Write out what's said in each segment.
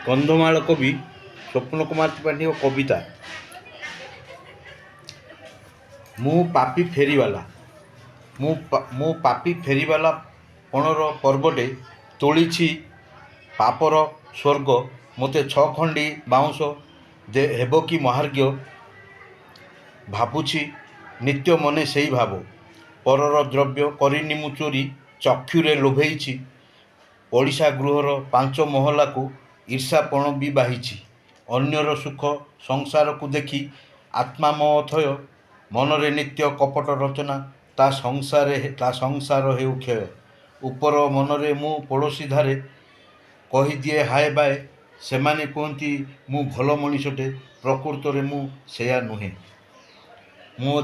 କନ୍ଧମାଳ କବି ସ୍ୱପ୍ନ କୁମାର ତ୍ରିପାଠୀଙ୍କ କବିତା। ମୁଁ ପାପି ଫେରିବାଲା। ମୁଁ ପାପି ଫେରିବାଲା ପଣର ପର୍ବଟେ ତୋଳିଛି ପାପର ସ୍ୱର୍ଗ। ମୋତେ 6 ଖଣ୍ଡି ବାଉଁଶ ହେବ କି ମହାର୍ଘ୍ୟ। ଭାବୁଛି ନିତ୍ୟ ମନେ ସେଇ ଭାବ। ପରର ଦ୍ରବ୍ୟ କରିନି ମୁଁ ଚୋରି। ଚକ୍ଷୁରେ ଲୋଭେଇଛି ପଡ଼ିଶା ଗୃହର 5 ମହଲାକୁ। ଈର୍ଷାପଣ ବି ବାହିଛି ଅନ୍ୟର ସୁଖ ସଂସାରକୁ ଦେଖି। ଆତ୍ମା ମୋ ଅଥୟ ମନରେ ନିତ୍ୟ କପଟ ରଚନା। ତା ସଂସାର ହେଉ କ୍ଷୟ। ଉପର ମନରେ ମୁଁ ପଡ଼ୋଶୀ ଧାରେ କହିଦିଏ ହାୟ ବାଏ। ସେମାନେ କୁହନ୍ତି ମୁଁ ଭଲ ମଣିଷଟେ, ପ୍ରକୃତରେ ମୁଁ ସେୟା ନୁହେଁ। ମୋ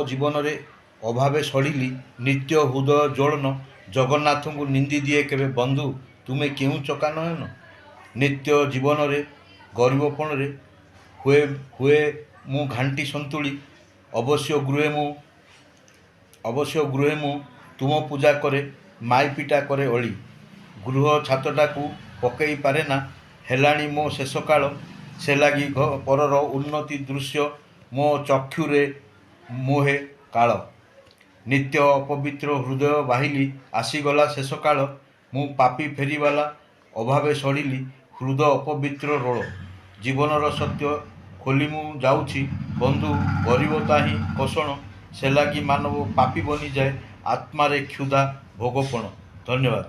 ଜୀବନରେ ଅଭାବେ ସଢ଼ିଲି ନିତ୍ୟ ହୃଦୟ ଜ୍ୱଳନ। ଜଗନ୍ନାଥଙ୍କୁ ନିନ୍ଦି ଦିଏ କେବେ ବନ୍ଧୁ ତୁମେ କେଉଁ ଚକା ନୟନ। ନିତ୍ୟ ଜୀବନରେ ଗରିବପଣରେ ହୁଏ ମୁଁ ଘାଣ୍ଟି ସନ୍ତୁଳି। ଅବଶ୍ୟ ଗୃହେ ମୁଁ ତୁମ ପୂଜା କରେ, ମାଇପିଟା କରେ ଅଳି। ଗୃହ ଛାତଟାକୁ ପକେଇ ପାରେନା, ହେଲାଣି ମୋ ଶେଷ କାଳ। ସେ ଲାଗି ପରର ଉନ୍ନତି ଦୃଶ୍ୟ ମୋ ଚକ୍ଷୁରେ ମୋହେ କାଳ। ନିତ୍ୟ ଅପବିତ୍ର ହୃଦୟ ବାହିଲି, ଆସିଗଲା ଶେଷ କାଳ। ମୁଁ ପାପି ଫେରିବାଲା ଅଭାବେ ସଢ଼ିଲି, ହୃଦ ଅପବିତ୍ର ରୋଳ। ଜୀବନର ସତ୍ୟ ଖୋଲି ମୁଁ ଯାଉଛି ବନ୍ଧୁ, ଗରିବତା ହିଁ କଷଣ। ସେ ଲାଗି ମାନବ ପାପୀ ବନିଯାଏ, ଆତ୍ମାରେ କ୍ଷୁଧା ଭୋଗପଣ। ଧନ୍ୟବାଦ।